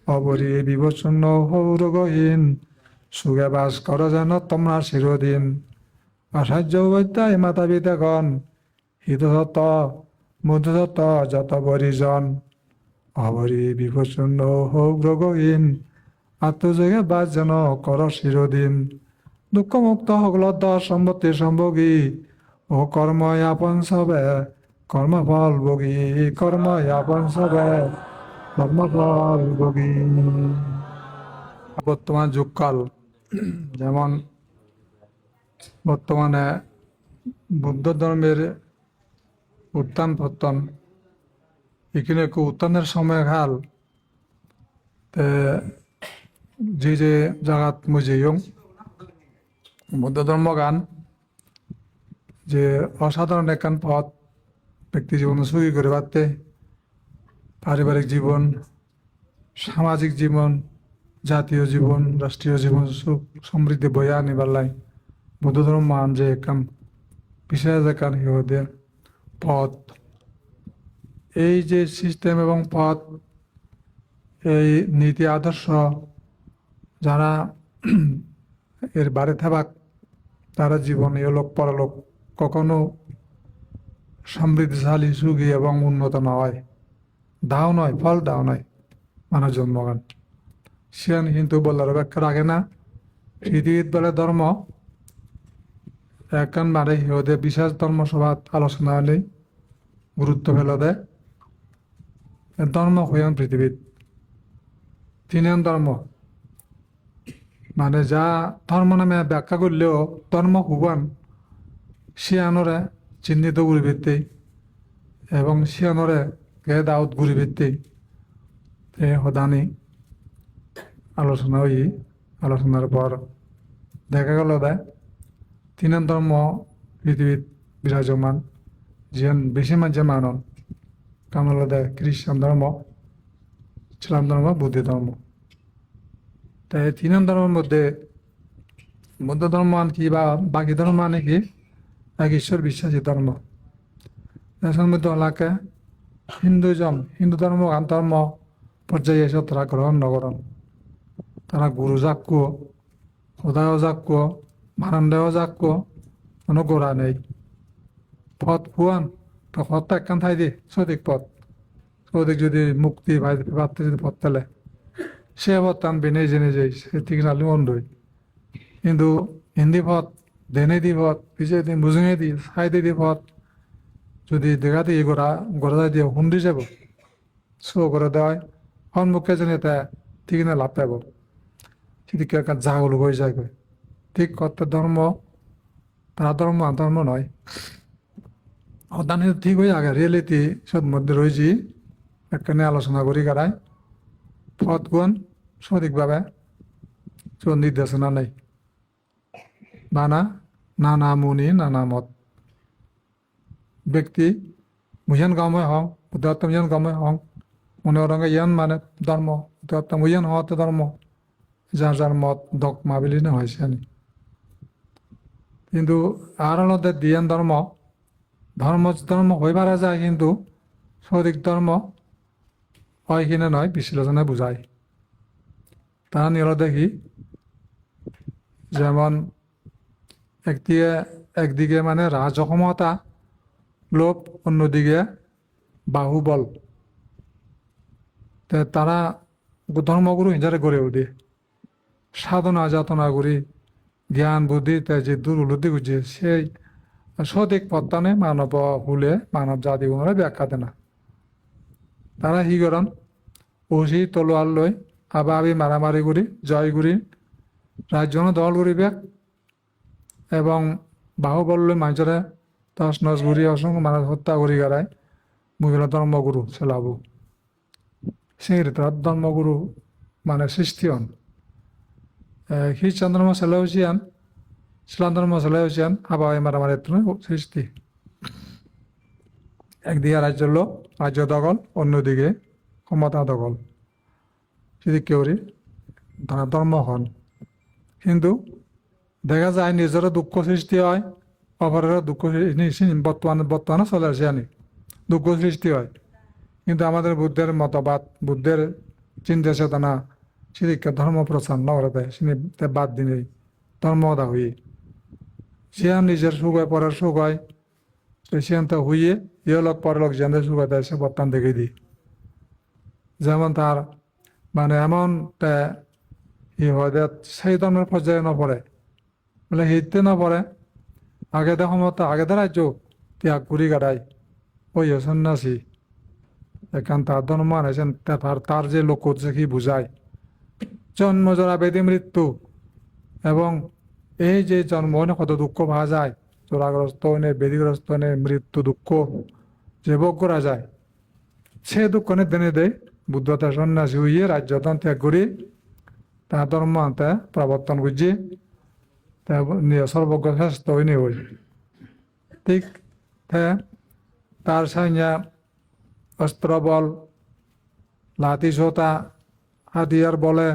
অবরি বিবচ্ছন্ন হৌরগহীন সুখে বাস কর যেন তোমরা চিরদিন। আচার্য অবত্যায় মাতা পিতাগণ হিতসত্ত মধুসত্ত যত বরিজন। অবরি বিবচ্ছন্ন হৌরগহীন আত্মযোগে বাস যেন কর চিরদিন। দুঃখমুক্ত সকলত সম্পত্তি সম্ভোগী ও কর্মই আপন সবে কর্মফল ভোগী। কর্মই আপন সবে কর্মফল ভোগী। বর্তমান যুগকাল যেমন বর্তমানে বুদ্ধ ধর্মের উত্থান পতন, এখানে একটু উত্থানের সময়কাল যে যে জায়গাত মুজিয়ং বুদ্ধ ধর্ম গান যে অসাধারণ একখান পথ ব্যক্তি জীবন সুখী করে পারতে, পারিবারিক জীবন, সামাজিক জীবন, জাতীয় জীবন, রাষ্ট্রীয় জীবন সুখ সমৃদ্ধি বইয়া আনিবার লাই বুদ্ধ ধর্ম মান যে একখান বিশেষ একখান ইহুদের পথ। এই যে সিস্টেম এবং পথ, এই নীতি আদর্শ যারা এর বাড়ি থাকাক তারা জীবন এলোক পরলোক কখনো সমৃদ্ধিশালী সুখী এবং উন্নত নয়, দাও নয়, ফল দাও নয় মানুষ জন্মগান সিয়ান কিন্তু বলার ব্যাখ্যা রাখে না। পৃথিবীর বলে ধর্ম একখান বারে হিওদের বিশেষ ধর্মসভাত আলোচনা হলেই গুরুত্ব ফেল দেয়। ধর্ম হইয়ান পৃথিবীত তিন ধর্ম, মানে যা ধর্ম নামে ব্যাখ্যা করলেও ধর্ম হুবান শিয়ানরে চিহ্নিত গুরুভিত্তি এবং শিয়ানরে গে দাউদ গুরুভিত্তি হদানি আলোচনা হই। আলোচনার পর দেখা গেল দেয় তিন ধর্ম পৃথিবীত বিরাজমান, যেন বেশি মাঝে মানন কামল দেয় খ্রিস্টান ধর্ম, ইসলাম ধর্ম, বৌদ্ধ ধর্ম। তাই তিন ধর্মের মধ্যে বৌদ্ধ ধর্ম আনকি বা বাকি ধর্ম মানে কি এক ঈশ্বর বিশ্বাসী ধর্ম। দেশের মধ্যে এলাকা হিন্দুইজম, হিন্দু ধর্ম আন ধর্ম পর্যায়ে এসে তারা গ্রহণ নকরণ। তারা গুরু যাক্য, খোদাও যাক্য, মানন্দেও যাক্য, কোনো গোড়া নেই। পথ ফুয়ান তো পথটা একখান ঠাই দি সঠিক পথ, সঠিক যদি মুক্তি ভাবতে যদি পথ তেলে সে পথ টানবে নিজে নিজেই, সে ঠিক নালি অন্ধই। কিন্তু হিন্দি পথ দেনে দি পথ পিছিয়ে দিন বুঝে দি সাইডে দি পথ যদি দেখা দিই গোড়া গোড়া দিয়ে হুন্দি যাব শো করে দেওয়ায় সন্মুখে যেন এটা ঠিক না লাভ পাব সেদিকে একটা জাগল হয়ে যায়। ঠিক কত ধর্ম তারা ধর্ম ধর্ম নয়, অদানি ঠিক হয়ে আগে রিয়েলিটি সব মধ্যে রয়েছি একখানে আলোচনা করি গাড়ায় পথ গুণ সঠিকভাবে নির্দেশনা নেই। নানা নানা মুনি নানা মত ব্যক্তি মুহিয়ান গামে হং উদাত্তম ইয়ান গামে হং মনে রঙে ইয়ান মানে ধর্ম উদাত্তম ইয়ান হওয়াতে ধর্ম যার যার মত দক মাবিলি না হয়েছে আনি। কিন্তু আর আলাদা দিয়ান ধর্ম ধর্ম ধর্ম হয়ে পারা যায়, কিন্তু সঠিক ধর্ম হয় কিনা নয় বিশ্লেষণে বুঝায়। তারা নিল দেখি যেমন একদিকে মানে রাজক্ষমতা লোভ, অন্যদিকে বাহুবল। তারা ধর্মগুরু হিসাবে গড়ে উঠে সাধনা যাতনা করি জ্ঞান বুদ্ধি যে দূর উপলব্ধি করছে সেই সঠিক পথটানে মানব হুলে মানব জাতি গুণরে ব্যাখ্যা দেয় না। তারা হি করেন ওসি তলোয়ার লই আবা আবি মারামারি করি জয় করি রাজ্য দল করি ব্যাগ এবং বাহুবল লই মানুষরে তস নস ঘুরি অসংখ্য মানুষ হত্যা করি গাড়ায় মহিলা ধর্মগুরু ছেলাবু সেই তার ধর্মগুরু মানে সৃষ্টি হন। খ্রিস্টান ধর্ম ছেলে হচ্ছিয়ান, ইসলাম ধর্ম ছেলে হচ্ছিয়ান আবার মারামারি সৃষ্টি। একদিকে রাজ্য লোক রাজ্য দখল, অন্যদিকে ক্ষমতা দখল, সেদিক কেউরি ধর্ম হন। কিন্তু দেখা যায় নিজেরও দুঃখ সৃষ্টি হয়, অপরেরও দুঃখ বর্তমানে চলে আসে আনি দুঃখ সৃষ্টি হয়। কিন্তু আমাদের বুদ্ধের মতবাদ, বুদ্ধের চিন্তা চেতনা সেদিকে ধর্ম প্রচার নগরে দেয় সিনি বাদ দিনে ধর্মদা হই সিয়ান নিজের সুখ হয় পরের সুখ হয় সিয়ান্ত হইয়ে ইয়ে লোক পরের লোক যেন সুখ হয় সে বর্তান দেখে দিই যেমন তার মানে এমন ই হয় সেই ধর্মের পর্যায়ে নপড়ে বলে হিতে নপড়ে আগে দে সময় আগে দে রাজ্য ত্যাগ ঘুরি গাড়াই ওই সন্ন্যাসী এখান তার ধর্ম আনাইছেন তার যে লোক যে কি বুঝায় জন্ম জরা বেদি মৃত্যু এবং এই যে জন্ম হনে কত দুঃখ পাওয়া যায় চোরাগ্রস্ত হনে বেদিগ্রস্ত হনে মৃত্যু দুঃখ যে ভোগ করা যায় সে দুঃখ নে দেনে দেয় বুদ্ধতা সন্ন্যাসী হইয়ে রাজ্যতন ত্যাগ করি তার ধর্ম আনতে প্রবর্তন করছি সর্বজ্ঞ শ্রেষ্ঠ হইনি হই ঠিক তার সাইয়া অস্ত্র বল লাঠি সোতা হাতিয়ার বলে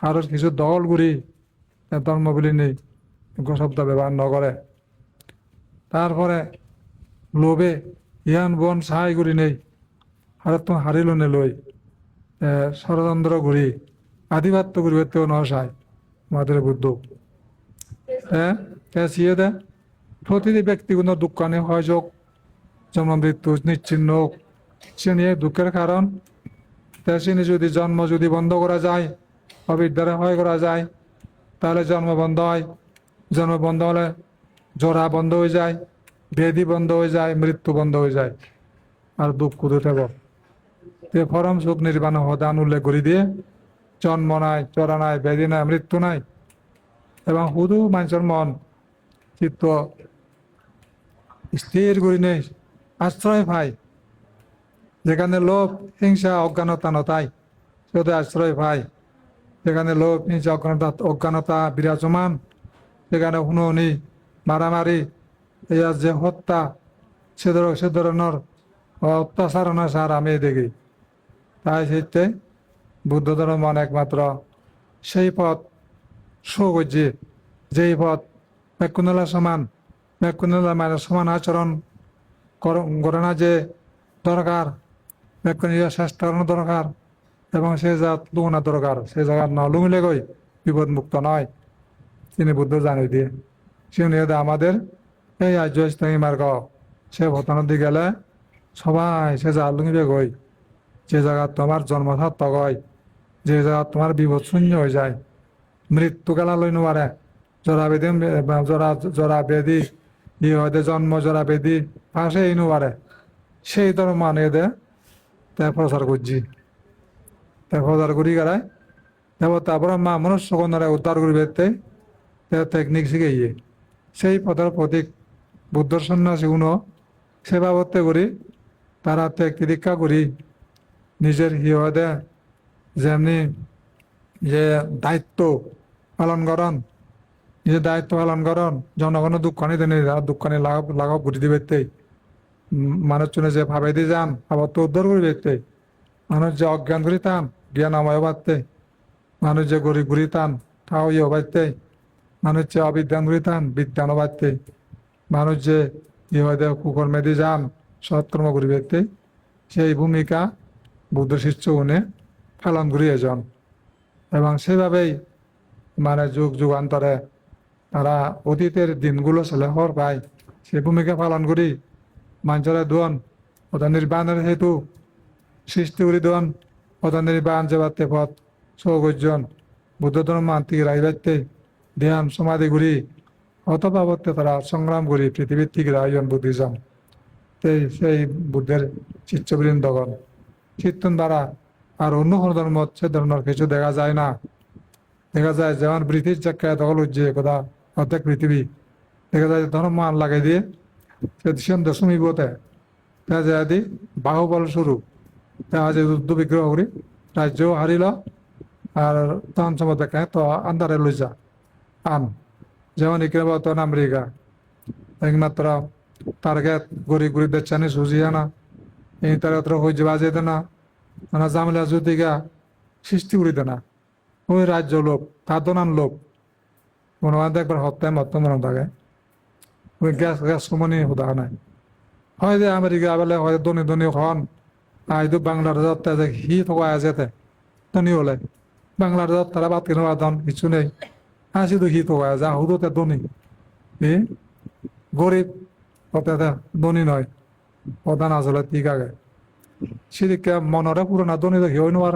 আরো কিছু দল গুড়ি ধর্ম বলি নেই শব্দ ব্যবহার নকরে তারপরে লোভে ইয়ান বন সাহাই গুড়ি নেই আর তো হারিল নে লই ষড়যন্ত্র ঘুরি আধিপত্য ঘুরিবেতেও নসায় আমাদের বুদ্ধ হ্যাঁ সিয়ে দে প্রতিটি ব্যক্তিগত দুঃখানে হয় যোগ জন্ম মৃত্যু নিশ্চিন্ন হোক সে নিয়ে দুঃখের কারণ তিনি যদি জন্ম যদি বন্ধ করা যায় অবিদ্যারে হয় করা যায় তাহলে জন্ম বন্ধ হয় জন্ম বন্ধ হলে জরা বন্ধ হয়ে যায় ব্যাধি বন্ধ হয়ে যায় মৃত্যু বন্ধ হয়ে যায় আর দুঃখ দুতে তে পরম সুখ নির্বাণ হদান উল্লেখ করে দিয়ে জন্ম নাই চরা নাই ব্যাধি নাই মৃত্যু নাই এবং শুধু মানুষের মন চিত্ত স্থির করি নেই আশ্রয় পায় যেখানে লোভ হিংসা অজ্ঞানতা নতাই সেটা আশ্রয় পায় যেখানে লোভ হিংসা অজ্ঞানতা বিরাজমান সেখানে হুননি মারামারি এই যে হত্যা সে ধরনের অত্যাচার অনাচার আমি দেখি তাই সেইতে বুদ্ধ ধর্ম একমাত্র সেই পথ সুগজ্জি যেই পথ ব্যাকুণলা সমান ব্যাকুণলা মানে সমান আচরণ করে না যে দরকার ব্যাকুণীয় চেষ্টা দরকার এবং সে জাত লুঙনা দরকার সে জায়গা ন লুঙিলে গই বিপদ মুক্ত নয় তিনি বুদ্ধ জানিয়ে দিয়ে সে নিয়ে আমাদের এই আর্য ইসলামী মার্গ সে ভতনের দিকে গেলে সবাই সে যা লুঙিবে গই যে জায়গা তোমার জন্মসার্থক হয় যে জায়গা তোমার বিপদ শূন্য হয়ে যায় মৃত্যু গেলা লই নোয়ারে জরা বেদি জরা বেদি ই হয়তো জন্ম জরা বেদি পাশে এই নোয়ারে সেই ধর্ম আনিয়ে দে তাই প্রচার করছি তাই প্রচার করি গাড়ায় তারপরে মা মনুষ্য কন্যারা উদ্ধার করিবে টেকনিক শিখে গিয়ে সেই পথের প্রতীক বুদ্ধর সন্ন্যাসী গুণও সেবা করতে করি তারা ত্যাগ তিদীক্ষা করি নিজের হিয়দে যেমনি যে দায়িত্ব পালন করেন নিজের দায়িত্ব পালন করেন জনগণের দুঃখানি দেন দুঃখানি লাঘব ঘুরি দিবে মানুষজনে যে ভাবে দিয়ে যান আবার তো উদ্ধার করি দেখতে মানুষ যে অজ্ঞান করি তান জ্ঞান আমায় বাড়তে মানুষ যে গড়ি ঘুরি তান তাও ইয়ে বাড়তে মানুষ যে অবিদ্যান করি তান বিজ্ঞানও বাড়তে মানুষ যে ইহদে কুকর্মে দিয়ে যান সৎকর্ম করি দেখতে সেই ভূমিকা বুদ্ধ শিষ্য উনি পালন করি এজন এবং সেভাবেই মানে যুগ যুগান্তরে তারা অতীতের দিনগুলো ছেলে হর পায় সেই ভূমিকা পালন করি মানুষের দোন ওদের নির্বাণের হেতু সৃষ্টি করি দোন ওদের নির্বাণ যেবাতে পথ সৌগর্জন বুদ্ধ ধর্ম আন্তিক রাইবাইতে ধ্যান সমাধি ঘুরি অতবাবতে তারা সংগ্রাম করি পৃথিবীর থেকে রায়জন বুদ্ধিজম সেই বুদ্ধের চিত্তবৃন্দগণ কীর্তন দ্বারা আর অন্য কোনো ধর্ম সে ধরনের কিছু দেখা যায় না দেখা যায় যেমন ব্রিটিশ জায়গায় দখল হচ্ছে কথা অর্ধেক পৃথিবী দেখা যায় ধর্ম মান লাগাই দিয়ে সেন দশমী বোতে দেখা যায় দি বাহুবল শুরু দেখা যায় যুদ্ধ বিগ্রহ করি রাজ্য হারিল আর তখন সময় দেখে তো আন্দারে লই যা আন যেমন ইকরে বর্তমান আমেরিকা একমাত্র টার্গেট গরিব গরিবদের চানি সুজিয়া না এই তারা হয়ে যাওয়া যেতে না মানে জামিলা যুদিকা সৃষ্টি করি না ওই রাজ্য লোক তার দোনান লোক মনে হয় একবার হত্যায় মত মনে থাকে ওই গ্যাস কমনি হুদা নাই হয় যে আমেরিকা বেলে হয় ধনী ধনী হন আইদু বাংলাদেশ হি থকা যেতে ধনী হলে বাংলাদেশত তারা বাদ কিনা বাদন কিছু নেই হাসি দুখি তো যা হুদো তে ধনী এ গরিব ওতে ধনী নয় প্রধান আসলে ঠিক আগে সেদিকে মনরে পুরোনা ধনী তো হিও নোয়ার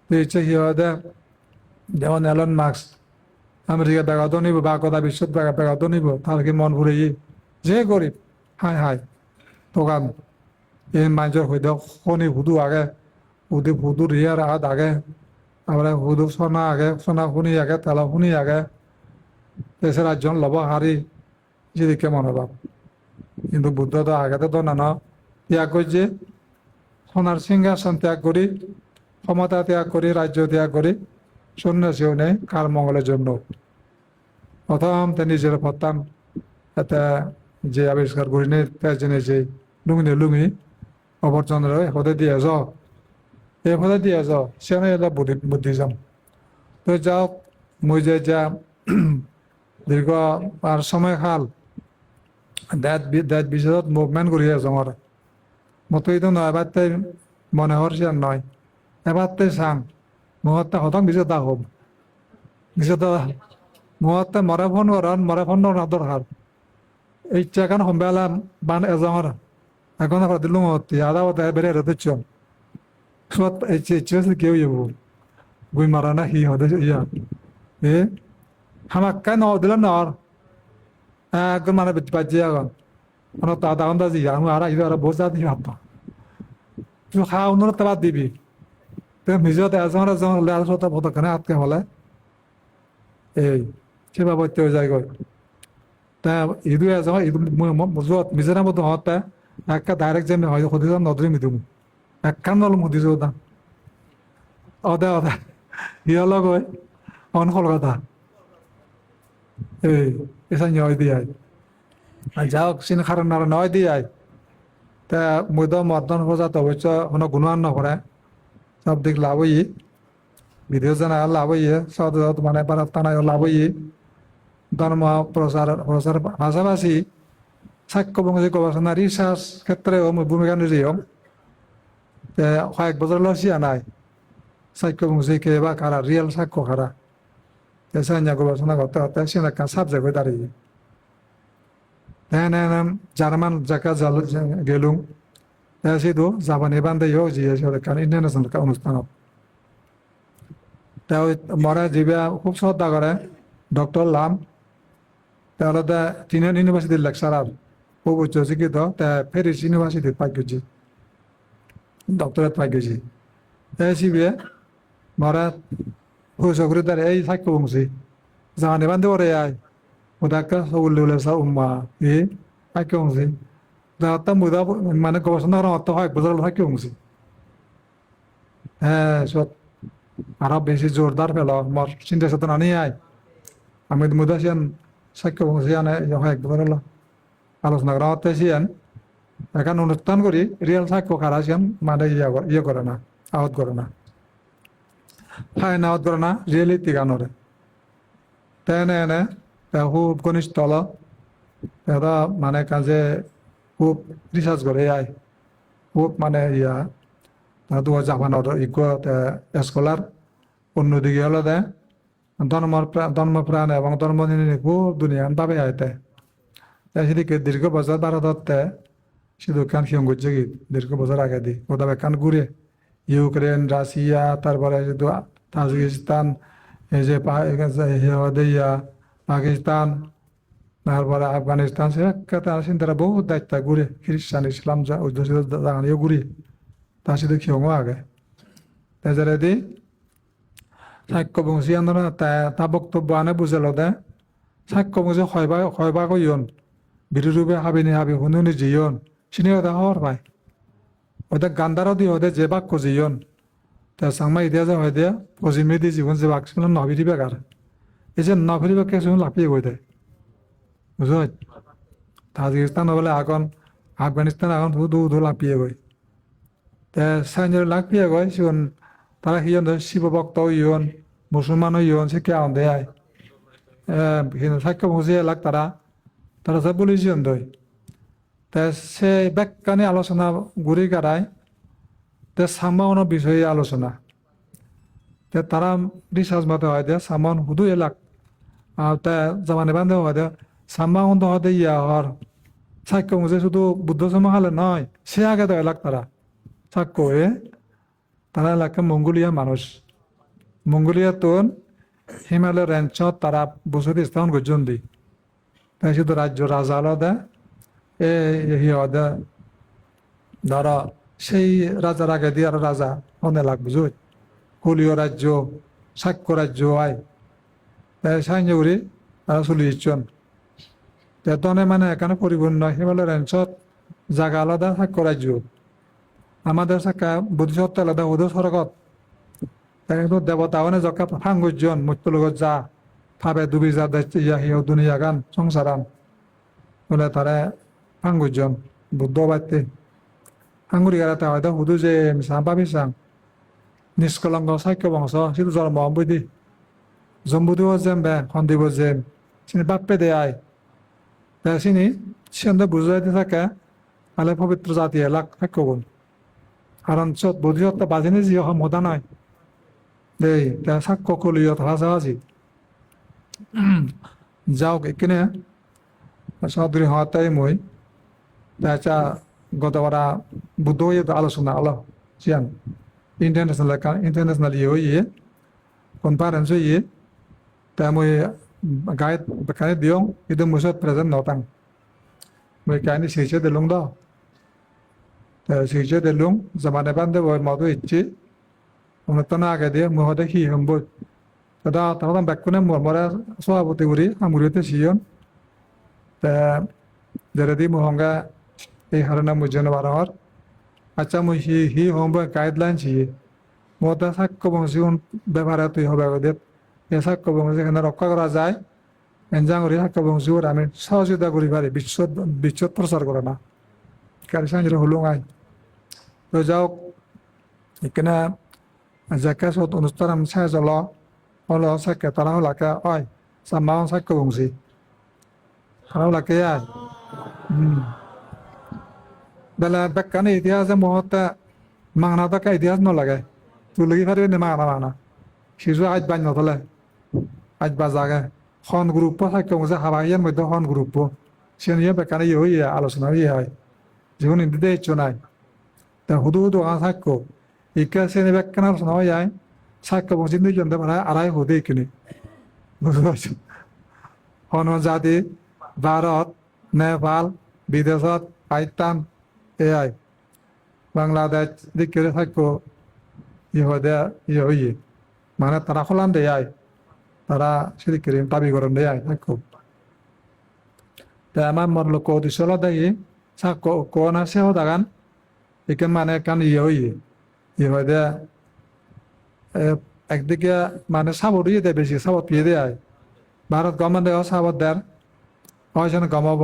ইচ্ছে হিও দে যেমন এলন মার্কস আমেরিকা বেগাত নিব বা কথা বিশ্বত বেগাত নিব তার কি মন ভরে যে গরিব হাই হাই দোকান এই মানুষের হইতে খনি হুদু আগে হুদু রিয়ার আগ আগে তারপরে হুদু সোনা আগে সোনা শুনি আগে তেলা শুনি আগে দেশের একজন লব হারি যেদিকে মনোভাব কিন্তু বুদ্ধ তো আগেতে তো নানা ত্যাগ করছে সোনার সিংহাসন ত্যাগ করি ক্ষমতা ত্যাগ করি রাজ্য ত্যাগ করি সন্ন্যাসীও নেই কার মঙ্গলের জন্য প্রথম তে নিজের প্রত্যান এতে যে আবিষ্কার করি নেই জেনে যে লুঙি অপরচন্দ্র হতে দিয়ে যাও এই হতে দিয়ে যাও সে এলা বুদ্ধিজম তো যাও মই যে যা দীর্ঘ আর সময় খাল দেশ বিশেষত মুভমেন্ট করি আছো আমার মতো এই তো নয় এবার মনে হর সে নয় এবার চাং মুহূর্তে হতং বিশেষতা হব বিশেষতা মুহূর্তে মরে ফোন করার মরে ফোন দরকার এই চেকান সম্বেলা বান এজঙর এখন দিলুম আদা বেড়ে রেতেছ এই চেয়েছে কেউ যাবো গুই মারা না হি হতে ইয়া এ হামাক্কাই ন দিলাম না আর একজন মানে বাজে এখন মানে দাদা আন্দাজি আমি আর ইয়ে আর বোঝা দিই ভাবতা তুই খাওয়া অন্য বাদ দিবি নিজত এজঙর লেয়ার সতা ভতখানে আটকে হলে এই সেভাবে যায় গই তা ইদু এজঙর ইদু যত মিজের মতো হতে একটা ডাইরেক্ট যে হয় সদিত নদী মিদুম একখান নল মুদি যা অদে ইয়া লগয় অন কলকাতা এই এসা নয় দিয়ে যাওক চিন খারান আর নয় দিয়ে তা মধ্য মর্দন প্রজাত অবশ্য কোনো গুণান নকরে সব দিক লাভই ভিডিও জানা লাভই সদ মানে বারাতানায় লাভই ধর্ম প্রচার পাশাপাশি সাক্ষ্য বংশী গবেষণা রিসার্চ ক্ষেত্রে ভূমিকা নিয়েও কয়েক বছর লসিয়া নাই সাক্ষ্য বংশী কে বা কারা রিয়েল সাক্ষ্য কারা এসে গবেষণা করতে হতে সে একটা সাবজেক্ট হয়ে দাঁড়িয়ে জার্মান জায়গা গেলুম শুধু জাপানি বান্ধব জিয়ে কারণ ইন্টারন্যাশনাল অনুষ্ঠানত মরে যিবা খুব শ্রদ্ধা করে ডক্টর লাম তাহলে তিনিয়ন ইউনিভার্সিটির লেকচারার খুব উচ্চ শিক্ষিত প্যারিস ইউনিভার্সিটির পাই গেছি ডক্টরেট পাই গেছি সিবিএ মরা হুসকরি তার এই সাক্ষ্য বংশী জাহানি বান্ধব রে আয় ওদাকা সবুল্লে সা উম্মা এ সাক্ষ্য বংশী তা মুদা মানে গবেষণা করা অর্থ হয় বোঝার সাক্ষ্য বংশী হ্যাঁ সব আরো বেশি জোরদার পেল মর চিন্তা চেতনা নিয়ে আয় আমি মুদাসিয়ান সাক্ষ্য বংশিয়ান একবার হলো আলোচনা করা হতে সিয়ান এখন অনুষ্ঠান করি রিয়েল সাক্ষ্য খারা সিয়ান মানে ইয়ে করে না আহত করে না ফাইন আহত করে না রিয়েলিটি গানরে তেনে এনে খুব ঘনিষ্ঠ হল এটা মানে কাজে খুব রিসার্চ করে আয় খুব মানে ইয়া দু জাপানের স্কলার অন্যদিকে হলো দে ধর্মপ্রাণ এবং ধর্ম খুব দুনিয়ান ভাবে আইতে সেদিকে দীর্ঘ বছর ভারতত শুধু কান সিংগুজে গীত দীর্ঘ বছর আগে দি ওদাবে কান ঘুরে ইউক্রেন রাশিয়া তারপরে শুধু তাজিকিস্তান এই যে পাকিস্তান তারপরে আফগানিস্তান সে তারা বহুত দায়িত্ব ঘুরে খ্রিস্টান ইসলাম জানিও ঘুরি তা শুধু খেয়েও আগে তাছাড়া দি সাক্ষ্য বংশী আন্দোলন তা বক্তব্য আনে বুঝাল দে সাক্ষ্য বংশী হয়বা কইন বিরুরূপে হাবিনি হাবি শুনুনি জিয়ন চিনি ওদের হওয়ার পায় ওদের গান্ধারও দি ওদের যে বাক্য জিয়ন তা সাংমা ইতিয়া যে হয় দিয়া পশ্চিমে দি জীবন যে বাক্য নভিরি বেকার এই যে নভিরি বেকার শুনে লাপিয়ে গই দেয় বুঝল তাজিকিস্তান বলে এখন আফগানিস্তান এখন ধু লাপিয়ে গই তে সাইনের লাপিয়ে গই সিন তারা সিয়ন শিব ভক্ত ইয়ন মুসলমান ইয়ন সে কে দেয় সাক্ষ্য বংশী এলাক তারা সব বলেছিলেন দই তে সে ব্যাখ্যানি আলোচনা ঘুরি গাড়ায় তে সাম্বাওয়ানোর বিষয়ে আলোচনা তে তারা রিসার্চ মতে হয় দে সামন হুদু এলাক তে জামানে বান্ধে হয় দে সাম্মা অন্ত হয় দে ইয়া হর সাক্ষ্য মুঝে শুধু বুদ্ধ সমাহালে নয় সে আগে তো এলাক তারা সাক্ষ্য এ তারা এলাকা মঙ্গোলিয়া মানুষ মঙ্গোলিয়া তো হিমালয় রেঞ্চত তারা বসতি স্থাপন করছেন দি তাই শুধু রাজ্য রাজা আলাদা হিয়াদা ধর সেই রাজার আগে দিয়ে আর রাজা অনেক লাগ বুঝুই কলীয় রাজ্য সাক্ষ্য রাজ্য আয় তাই সাহায্য করি তারা চলে দিচ্ছেন তেতনে মানে এখানে পরিপূর্ণ হিমালয় রেঞ্চত জায়গা আলাদা সাক্ষ্য রাজ্য আমাদের সাক্ষা বুদ্ধিসত্ত্ব আলাদা ওদের সড়কত তাই কিন্তু দেবতা মানে জকা ফাঙ্গুজন মৃত্যু লগত যা ভাবে ডুবি যা ইয়া হিও দুনিয়া গান সংসারান বলে তারা ফাঙ্গুজন বুদ্ধ বাড়তে ফাঙ্গুরি গাড়াতে হয়তো হুদু যে মিসাং পাবিসাং নিষ্কলঙ্গ সাক্ষ্য বংশ সিধু জন্ম বুদ্ধি জম্বুদিও যেম বে খন্দিব যেম সিনি বাপ্পে দে আয় তাই সিনি সিন্ধে বুঝাইতে থাকে তাহলে পবিত্র জাতি এলাক সাক্ষ্য গুণ কারণ বুদ্ধিসত্ত্ব বাজিনি যি মদা নয় দেই তা সাক্ষ্য কলিও তারা যাওয়াজি যাওক এখানে সদরি হওয়াটাই মই তাছা গতবার বুদ্ধ হয়ে আলোচনা আলো সিয়ান ইন্টারন্যাশনাল ইয়ে হইয়ে কনফারেন্স হইয়ে তা মই গাইড বেখানে দিয়ং itu মুসত প্রেজেন্ট নতাং মই কাইনি সিচে দেলুং দ সিচে দেলুং জামানে বান্দে বই মতো ইচ্ছি অনুষ্ঠান আগে দিয়ে মহদে হি হম্ব তা তখন ব্যাকুনে মরা সভাপতি করি আমুরিতে সিয়ন তা যেদি মহঙ্গা এই হারনা মুজন বারহর আচ্ছা মুই হি হম্ব গাইডলাইন ছিয়ে মতা সাক্ষ্য বংশী ব্যবহার তুই হবে দে এই সাক্ষ্য বংশী এখানে রক্ষা করা যায় এনজাং করি সাক্ষ্য বংশী আমি সহযোগিতা করি পারি বিশ্বত প্রচার করে না কারি সাংজরে হলুং আই তো যাও এখানে যাকে সত অনুষ্ঠান আমি চাই চল হলো সাক্ষ্য তারা হলাকে হয় সাম্মা সাক্ষ্য বংশী তারা হলাকে আয় বেলা বেকানি ইতিহাসে মুহূর্তে মাংনা তাকে ইতিহাস নলাগে তুলগি ফারি মাংনা শিশু আজ বান নথলে আজ বাজাগে খন গ্রুপ সাক্ষ্য বংশী হাবাইয়ের মধ্যে খন গ্রুপ সে নিয়ে বেকানি ইয়ে হইয়ে আলোচনা ইয়ে হয় যেমন ইন্দিতে ইচ্ছু নাই তা হুদু হুদু সাক্ষ্য ইকা শ্রেণী ব্যাখ্যান আলোচনা হয়ে যায় সাক্ষ্য বংশী দুইজন আড়াই হুদে ইকিনি বুঝতে পারছো অন্য জাতি ভারত নেপাল বিদেশত পাকিস্তান এআই বাংলাদেশ দিকে সাক্ষ্য ইয়ে হইয়ে মানে তারা খোলান দেয় তারা সেদিকে দাবি করেন দেয় সাক্ষ্য তা আমার মন লোক উদ্দেশ্য দেখি সাক্ষ্য কোন আছে দাগান এখানে মানে কান ইয়ে হইয়ে ইয়ে হয় দেয়া একদিকে মানে সাবত ইয়ে দেয় বেশি সাবত পিয়ে দেয় ভারত গভর্নমেন্ট সাবত দেয় হয়েছে না কমাব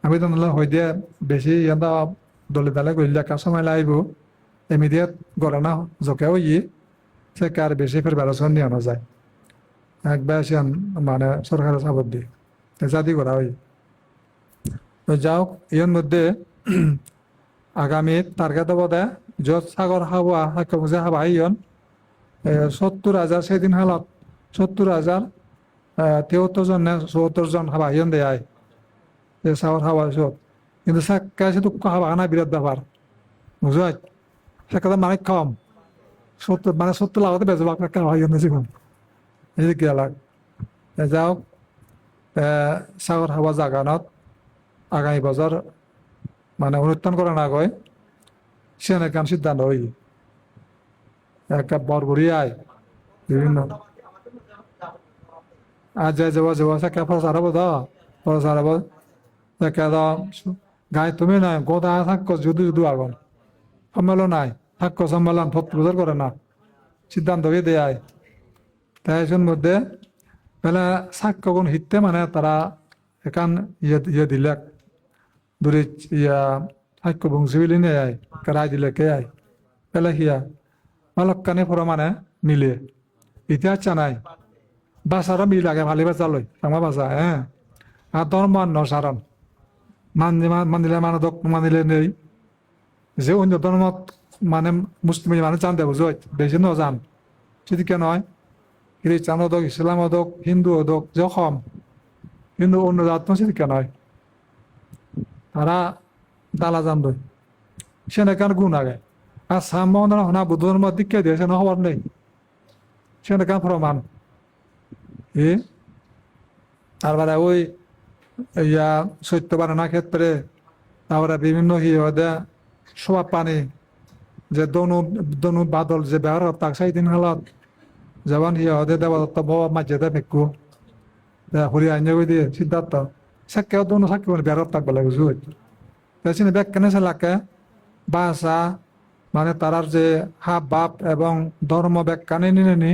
আমি তো নহলে হয়ে দিয়ে বেশি ইয়াদা দলে দালে গলিলে কাজ সময় লাগব ইমিডিয়েট গড়ে না জকেও ইয়ে সে কার বেশি ফের ব্যবস্থা নিয়ে আনা যায় একবার সে মানে সরকারের সাবত দিয়ে জাতি করা হয় তো যাও এর মধ্যে আগামী টার্গেট হব দে যত সাগর হাওয়া সাক্ষ্য বুঝে হাবা ইয়ন 70,000 সেদিন হালত 70,000 73 জন না 74 জন হাবা ইয়ন দেয় সাগর হাওয়া সব কিন্তু সাক্কা সে দুঃখ হাবা না বিরাট ব্যাপার বুঝাই সাক্কা মানে কম 70 মানে 70 লাগাতে বেজে বাক্কা হাওয়া ইয়ন জীবন এই কি আলাগ যাও সাগর হাওয়া জাগানত আগামী বছর মানে অনুষ্ঠান করা না কয় সে কাম সিদ্ধান্ত হই একটা বরবরি আয় বিভিন্ন আর যে যাওয়া যাওয়া সাক্ষা প্রচার হবো তো প্রচার হবো গাই তুমি নাই গোদা সাক্ষ্য যুদু যুদু আগুন সম্মেলন নাই সাক্ষ্য সম্মেলন প্রচার করে না সিদ্ধান্ত হয়ে দেয় তাই মধ্যে পেলে সাক্ষ্য কোন হিতে মানে তারা এখান ইয়ে দিলে দূরে ইয়া সাক্ষ্য বংশী বিলি নিয়ে আয় রায় দিলে কে আয় পেলে হিয়া মালকানে পর মানে মিলে ইতিহাস জানাই বাসারও মিল আগে ভালি বাসা লই আমার বাসা হ্যাঁ আর ধর্ম নসারণ মানিলে মানদক মানিলে নেই যে অন্য ধর্মত মানে মুসলিম মানে জানতে বুঝো বেশি নজান সেদিকে নয় খ্রিস্টান হোক ইসলাম হোক হিন্দু হোক যখন কিন্তু অন্য জাত সেদিকে নয় তারা দালা জানবে সে না কেন গুণ আগে আর সাম্য হনা বুদ্ধ ধর্ম দীক্ষা দিয়েছে না হবার নেই সে না কেন প্রমাণ এ তারপরে ওই ইয়া সত্য বানানোর ক্ষেত্রে তারপরে বিভিন্ন হিয়ে স্বভাব পানি যে দনু বাদল যে ব্যবহার তাক সাই দিন হালত যেমন হিয়ে দেবদত্ত বাবা মাঝে দেয় ভেকু হরি আইন দিয়ে সিদ্ধার্থ সাক্ষেও দনু সাক্ষী ব্যবহার তাক বলে বুঝু তাই ব্যাখ্যানে লাগে ভাষা মানে তারার যে হাব বাপ এবং ধর্ম ব্যাখ্যানে নিনে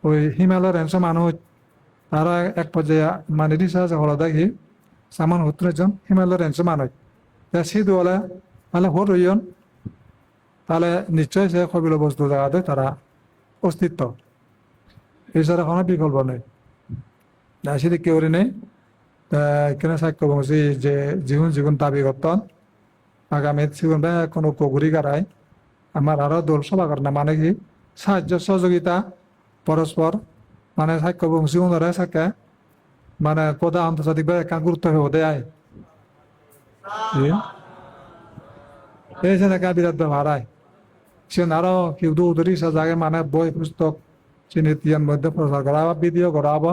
ওই হিমালয়ের এনসো মানুষ তারা এক পর্যায়ে মানে রিসার্চ হলো দেখি সামান হত্রেজন হিমালয়ের এনসো মানুষ সিধু হলে তাহলে হর হইন তাহলে নিশ্চয় সে কবিল বস্তু জায়গাতে তারা অস্তিত্ব এছাড়া কোনো বিকল্প নেই সেদিক কেউ নেই এখানে সাক্ষ্য বংশী যে জীবন দাবি করতেন আগামী জীবন কোনো কগুরি গাড়াই আমার আরো দোল সভা করে না মানে কি সাহায্য সহযোগিতা পরস্পর মানে সাক্ষ্য বংশী ধরে থাকে মানে কোথা আন্তর্জাতিক ভাবে গুরুত্ব হয়ে দেয় এই যে বিরাট ব্যবহার হয় সে আরো কেউ দৌড়ি জায়গায় মানে বই পুস্তক চিনিতিয়ার মধ্যে প্রচার করা বা ভিডিও করা হবো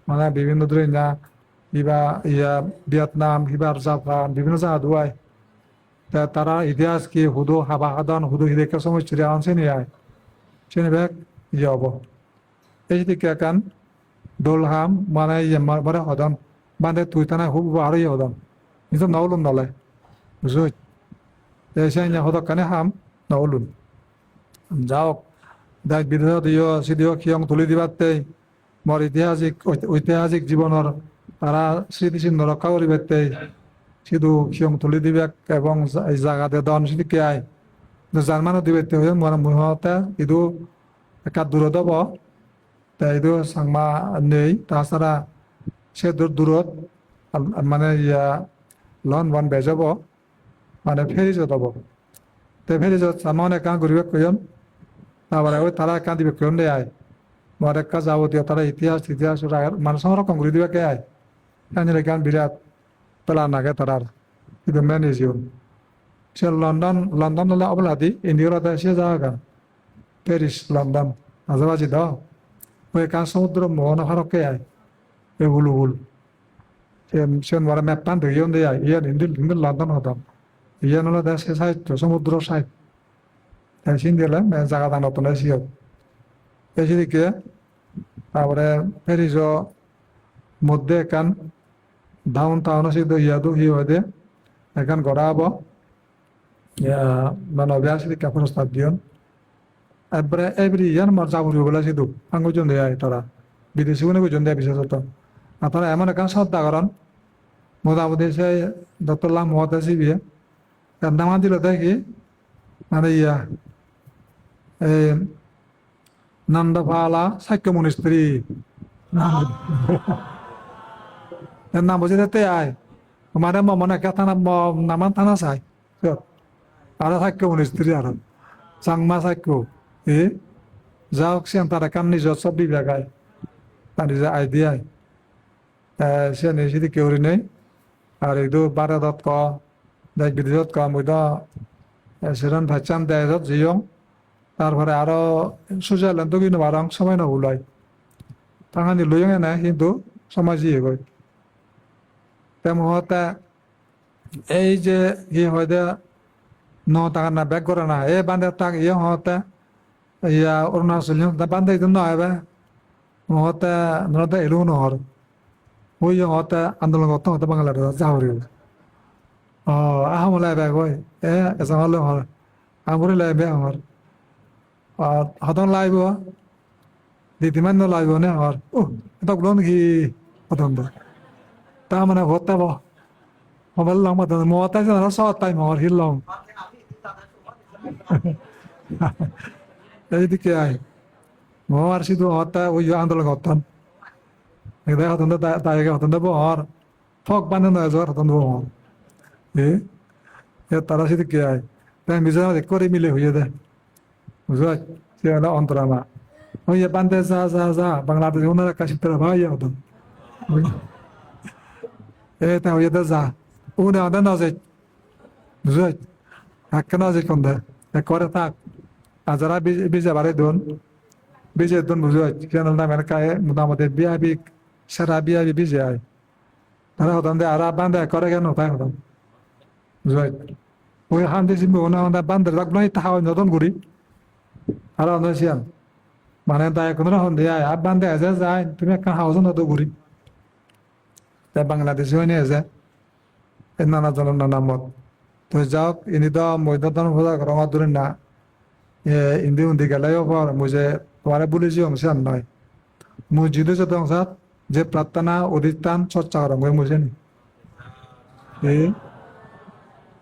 মানে বিভিন্ন দুনিয়া কিবা ভিয়েতনাম কিবা জাপান বিভিন্ন জায়গা ধুয়ায় তারা ইতিহাস কি হুদু হাবা হাদান হুদু হিদেকে সমস্যা আনছে নিয়ে আয় চিনি বেগ হব এই দিকে কান দোলহাম মানে মানে হদন মানে তুই তানা হুব আরো হদন কিন্তু নলুন নলে বুঝুই এসে হদক কানে হাম নলুন যাওক দেখ বিদেশ দিও সিদিও খিয়ং তুলি দিবাতে মোর ঐতিহাসিক জীবনের তারা স্মৃতিচিহ্ন রক্ষা করিবাতে সিধু খিয়ং তুলি দিবে এবং এই জায়গাতে দন সিদিকে আয় জার্মানও দিবাতে হয়ে মানে মুহতে ইদু একা দূরত হব তাই ইদু সাংমা নেই তাছাড়া সে দূরত মানে লন বন বেজব মানে ফেরিজত হব তে ফেরিজত সামনে একা ঘুরিবে কইন তারপরে ওই তারা একা দিবে কইন দে আয় মোর একা যাবতীয় তারা ইতিহাস মানে সংরক্ষণ করে দিবে কে আয় এনে গান বিরাট পেলা নাগে তারার কিন্তু মেনে জীবন সে লন্ডন হলে অবলাদি ইন্ডিয়ার সে যাওয়া গান প্যারিস লন্ডন আজাবাজি দাও ওই কান সমুদ্র মোহন হরকে আয় এ হুলু হুল সে মরা ম্যাপ পান ধুইন দিয়ে আয় ইয়ান হিন্দু লন্ডন হতাম ইয়ান হলো দেশে সাহিত্য সমুদ্র সাহিত্য সিন দিলে জায়গা দান নতুন সিও এদিকে তারপরে প্যারিস মধ্যে এখান ডাউন টাউন সিদ্ধ ইয়াদু হি হয়ে এখান গড়া হব মানে অভ্যাসিকা প্রস্তাব দিয়ন এবারে এবারে ইয়ান মার যাবো বলে সিধু আঙ্গুজন দেয় তারা বিদেশি কোনো গুজন দেয় বিশেষত আপনারা এমন এখান শ্রদ্ধা করেন মোটামুটি সে ডক্টর লাম মহাতে সিবিয়ে নামা দিল দেখি মানে এই নন্দপালা সাক্ষ্য মনিস্ত্রী এর নাম বুঝে দিতে আয় মানে মনে একটা থানা নামান থানা চাই আর সাক্ষ্য মনিস্ত্রী আর চাংমা সাক্ষ্য যাওক সে তারা কাম নিজের সব বিভাগ আয় তার নিজে আইডিয়ায় সে নিজে কেউ নেই আর এইটো ভারতত ক দেশ বিদেশত ক মই সেরকম ভাইচান দেশত জিয়ং তারপরে আরো সুইজারল্যান্ড কিন্তু বারং সময় নহুলাই তাহানি লইয়ং না কিন্তু সময় জিয়ে গই তেমহতে এই যে হয় দে ন টাকা না ব্যাগ করে না এ বান্ধে তাক হতে অরুণাচল বান্ধে কিন্তু নয় হতে নতে এলো নহর ওই হতে আন্দোলন করতে হতে বাংলার যাওয়ারি আহমলাই ব্যাগ হয় এসা হলে হর আমরি লাই বে আমার হতন লাইব দিদিমান লাইব নে হর এটা গুলো কি হতন তা মানে হতে মোবাইল লং মত মত আছে না সব তাই মর হিল লং এইদিকে আয় মর সিধু হতে ওই আন্দোলন করতাম এদের হতন তাই হতন দেবো হর ফক বান্ধে নয় হতন দেবো হর তারা সিদিকে আয় তাই মিজোরাম করে মিলে হইয়ে দেয় বুঝলো সে হলো অন্তরামা ওই যে বান্ধে যা যা যা বাংলাদেশে ওনারা কাশি তোরা ভাই হতো তা ওই যা উনি আদা না যায় বুঝলি হাক্কা না যায় কোন করে থাক আর যারা বিজে বাড়ি দোন বিজে দোন বুঝলি কেন না মানে কায়ে মোটামুটি বিয়াবি সারা বিয়াবি বিজে আয় তারা হতাম দে আর বান্ধে করে কেন তাই হতাম বুঝলি ওই হান দিয়েছি ওনা বান্ধে রাখবো না তাহা নতুন করি আর অন্যান্য মানে তাই কোনো রকম দিয়ে আর বান্ধে আছে যায় তুমি একটা হাউস নতুন করি তাই বাংলাদেশে হয়ে নিয়ে যায় নানা জনের নানা মত তো যাওক ইনি তো মৈদান খোঁজা রঙা দূরে না ইন্দি উন্দি গেলেও পর মুঝে তোমারে বলেছি অংশান নয় মুই জিদে যত অংশাত যে প্রার্থনা অধিষ্ঠান চর্চা করা মই মুঝে নি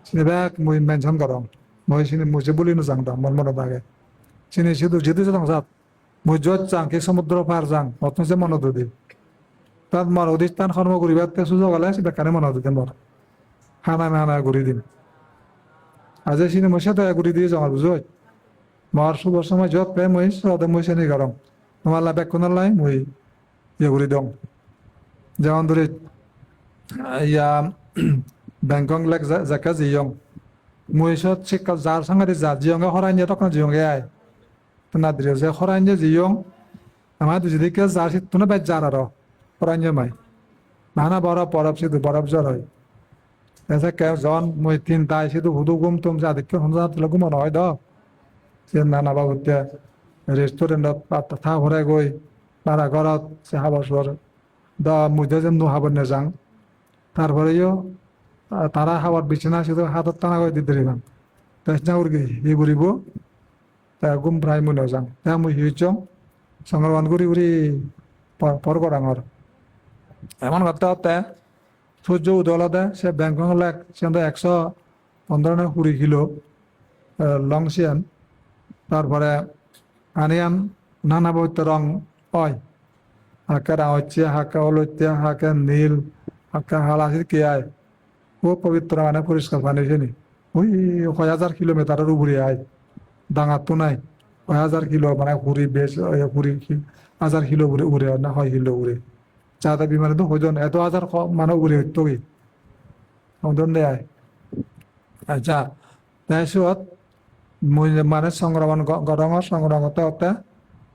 সিনেবাক মুই মেনশন করম মই সিনে মুঝে বলি না যাং মন মনে থাকে সিনে শুধু জিদে যত অংশাত মুই যত যাং কি সমুদ্র পার যাং অথন যে মনত দি তাত মর অধিষ্ঠান কর্ম করিবার সুযোগ হলে সেটা কানে মনত দিতেন মর হানা ঘুরি দিন আজ সিনে মই সাথে ঘুরি দিয়ে যাওয়ার বুঝো মার শুভর সময় যত প্রেম মই সদে মই সেনি গরম তোমার লাভ এক কোনার লাই মই ইয়ে ঘুরি দং যেমন ধরে ইয়া ব্যাংকক লেক জাকা জিয়ং মই সত শিক্ষা যার সঙ্গে যা জিয়ঙ্গে হরাই নিয়ে তখন জিয়ঙ্গে আয় তো না দিয়ে যে হরাই নিয়ে জিয়ং আমার দুদিকে যার শীত তুনে বাইর যার আরো হরাই নিয়ে মাই নানা বরফ বরফ শুধু বরফ জ্বর হয় এসে কেউ জন মই তিন তাই শুধু হুদু গুম তুম যা দেখে হমজা তুলে গুমন হয় দ সে নানা বাবুতে রেস্টুরেন্টত থা ভৰাই গৈ তারা ঘৰত চেহা বছৰ দা মুজে যেন নোহাবন নেযাং তারপরেও তারা খাবার বিছানা শুধু হাতত টানা করে দিতে দিলাম তাই না উড়গে ই ঘুরিব তা গুম প্রায় মনে যাং তা মুই হিউচং সংগ্রহণ করি উড়ি পর করাঙর এমন কথা হতে সূর্য উদলতে সে ব্যাংকক লেক সে 115 কুড়ি কিলো লংসিয়ান তারপরে আনিয়ান নানা বৈত রং হয় হাঁকা রাঁচে হাঁকা অলত্যে হাঁকা নীল হাঁকা হালাসির কে আয় খুব পবিত্র মানে পরিষ্কার পানি সেনি ওই 1000 কিলোমিটারের উপরে আয় ডাঙার তো নাই 1000 কিলো মানে ঘুরি বেশ ঘুরি 1000 কিলো উড়ে না 6 কিলো উড়ে চাঁদা বিমানে তো হইজন এত 1000 মানে উড়ে হইতো কি ওজন দেয় আচ্ছা তাই মানে সংক্রমণ গরমত সংক্রমণতে হতে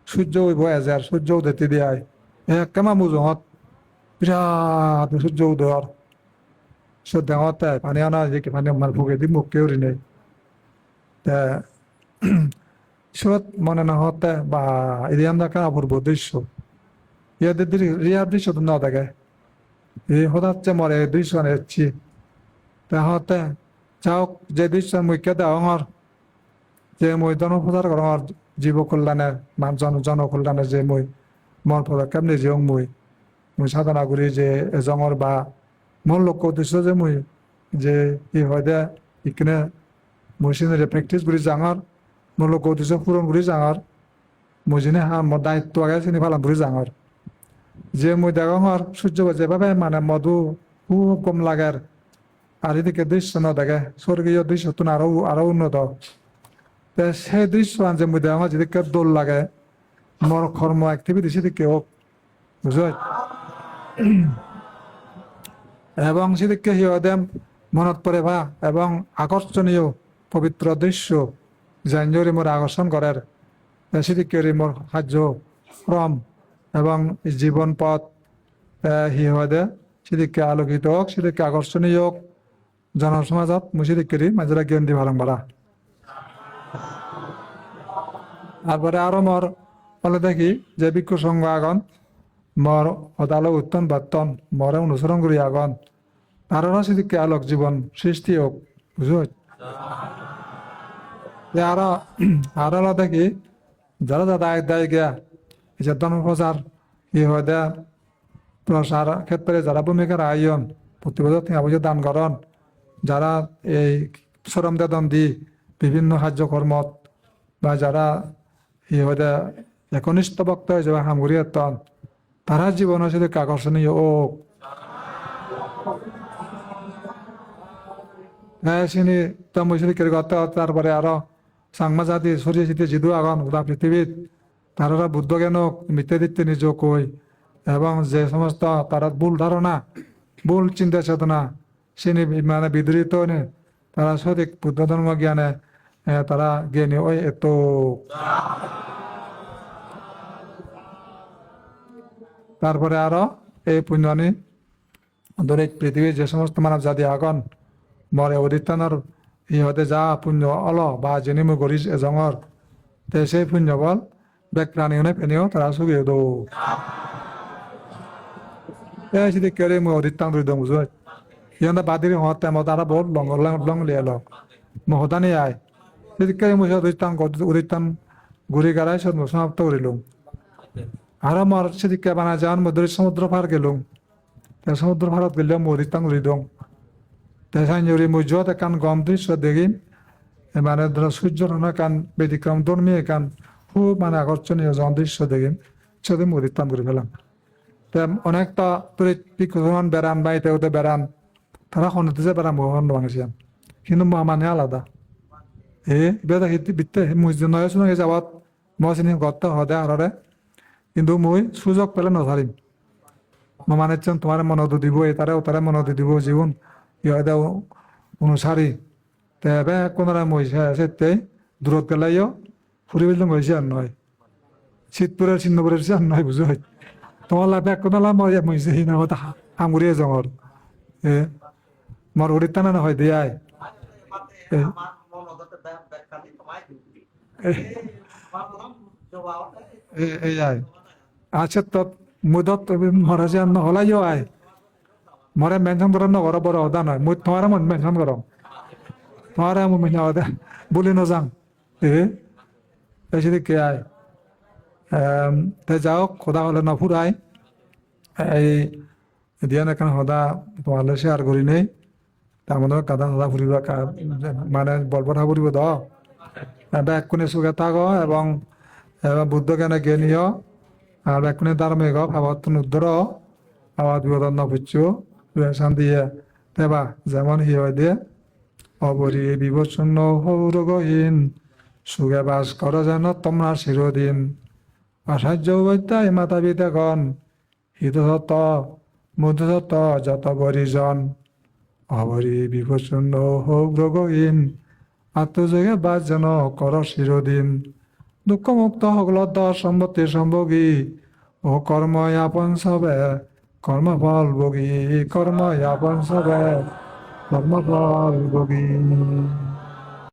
সূর্য উইব এজাৰ সূর্য উদয়তি দিয়ে একেমা মুজঙত বিরাট সূর্য উদয়র সদ্যাঙতে পানি আনা যে পানি আমার ভুগে দি মুখ কেউরি নেই সত মনে না হতে বা এরিয়াম দেখা অপূর্ব দৃশ্য ইয়াদের রিয়ার দৃশ্য তো না দেখে এই হঠাৎ মরে দৃশ্য নেছি তা হতে যাওক যে দৃশ্য মুখ্য দেওয়ার যে মই জনপ্রচার করার জীব কল্যাণে জনকল্যাণে যে মই মন পদক্ষেপ নিজে মই সাধনা করি যে এজঙর বা মন লক্ষ্য উদ্দেশ্য যে মই যে ই হয় দে ইখানে মই সিনে প্রেক্টিস করি যাঙার মন লক্ষ্য উদ্দেশ্য পূরণ করি যাঙার মই যিনি মোৰ দায়িত্ব আগে চিনি পালন করি যাঙার যে মই দেখার সূর্য যেভাবে মানে মধু খুব কম লাগে আর এদিকে দৃশ্য না দেখে স্বর্গীয় দৃশ্য তো আরো উন্নত সেই দৃশ্য যে মধ্যে আমার যেদিকে দোল লাগে মোর কর্ম অ্যাক্টিভিটি সেদিকে হোক বুঝল এবং সেদিকে সিহঁতে মনত পৰে ভা এবং আকর্ষণীয় পবিত্র দৃশ্য জানি মোর আকর্ষণ করার সেদিকে মোর সাহায্য ক্রম এবং জীবন পথ সিহঁতে সেদিকে আলোকিত হোক সেদিকে আকর্ষণীয় হোক জনসমাজত মই সেদিকে মাজরা জ্ঞান দি ভালং বাৰা তারপরে আরো মর বলে দেখি যে ভিক্ষু সংঘ আগন মর অদালো উত্তন বাত্তন মরে অনুসরণ করি আগন তারও সেদিকে আলোক জীবন সৃষ্টি হোক বুঝো আরো আরো দেখি যারা দায় গিয়া এই যে ধর্মপ্রচার ই হয় দেয়া প্রসার ক্ষেত্রে যারা ভূমিকা আয়োজন প্রতি বছর 3 বছর দান করন যারা এই শ্রম বেতন দি বিভিন্ন কার্যকর্মত বা যারা ই হয়তো একনিষ্ঠ ভক্ত হিসেবে হামগুড়ি এতন তারা জীবনের সাথে আকর্ষণীয় ও চিনি তমুসিনি করতে তারপরে আরো চাংমা জাতি সরিয়ে চিতে যিদু আগন গোটা পৃথিবীত তারা বুদ্ধ জ্ঞানক মিথ্যে দিতে নিজ কই এবং যে সমস্ত তারা ভুল ধারণা ভুল চিন্তা চেতনা সে মানে বিদ্রোহিত নে তারা সঠিক বুদ্ধ ধর্ম জ্ঞানে তারা জ্ঞানী ওই এত তারপরে আরো এই পুণ্যনি দরিক পৃথিবীর যে সমস্ত মানব জাতি আগন মরে অধিষ্ঠানের ইহতে যা পুণ্য অল বা জেনিমু গরিস এজঙর তে সেই পুণ্য বল বেক প্রাণীও পেনিও তারা সুগিয়ে দো এই যদি কেড়ে মই অধিষ্ঠান ধরে দম বুঝো ইহতে বাদির হতে মত তারা বহুত লং লিয়ে লক মহদানি আয় যদি কেড়ে মই অধিষ্ঠান ঘুরি গাড়াই সমাপ্ত করিলুম আর আমার সেদিকে বানা যান মধ্যে সমুদ্র পার গেলুম সমুদ্র পারত গেলে অধিষ্ঠান ঘুরি দম তাই মই যত একান গম দৃশ্য দেখিম মানে ধরো সূর্যর কান ব্যতিক্রম ধর্মী একান খুব মানে আকর্ষণীয় জন দৃশ্য দেখিম সেদিন অধিষ্ঠান করে ফেলাম অনেকটা কিছুমান বেড়ান বা এতে ওতে বেড়ান তারা খনিতে যে বেড়ান মোহন বাংলাদেশিয়ান কিন্তু মানে আলাদা বেদা বিত্তে মুসজিদ নয় শুনে যাবাত মই চিনি গত হদে আরে কিন্তু মই সুযোগ পেলে নধারিম মানে তোমার মনত দিব তারে তারে মনত দিব জীবন ইহদে অনুসারী তেবে কোনরা মহিষা সেতে দূরত গেলাইও ফুরি বিলং হয়েছে আর নয় শীতপুরের চিহ্নপুরের আর নয় বুঝো তোমার লাভ এক কোনালা মজা মহিষে না কথা আঙুরিয়ে জঙর মর উড়িতা না হয় দিয়াই এই আয় আচ্ছা তো মুদত মহারাজ হলাইও আয় মরে মেনশন করার নগর বড় হদা নয় মুই তোমার মন মেনশন করম তোমার মহিলা হদা বলি নজাং এসে কে আয় তাই যাও খোদা হলে না ফুরাই এই দিয়া না হদা তোমার শেয়ার করি নেই তার মধ্যে কাদা হদা ফুরিব মানে বলবথা ফুরিব দ ব্যাকুণে সুখে থাক এবং বুদ্ধ জ্ঞানে জ্ঞানীয় আর ব্যাকুণে ধার্মিক ভাবত উদ্ধর আবার বিপদ নপুচ্ছু শান্তিয়ে দেবা যেমন হিয় দিয়ে অবরি বিবচ্ছন্ন হৌরগহীন সুখে বাস কর যেন তোমরা চিরদিন আচার্য বৈদ্যায় মাতা পিতাগণ হিতসত মধুসত যত বরিজন অবরি বিবচ্ছন্ন হৌরগহীন আত্মযোগে বাস যেন কর চিরদিন দুঃখমুক্ত সকলত সম্পত্তি সম্ভোগী ও কর্ম আপন সবে কর্মফল ভোগী কর্ম আপন সবে কর্মফল ভোগী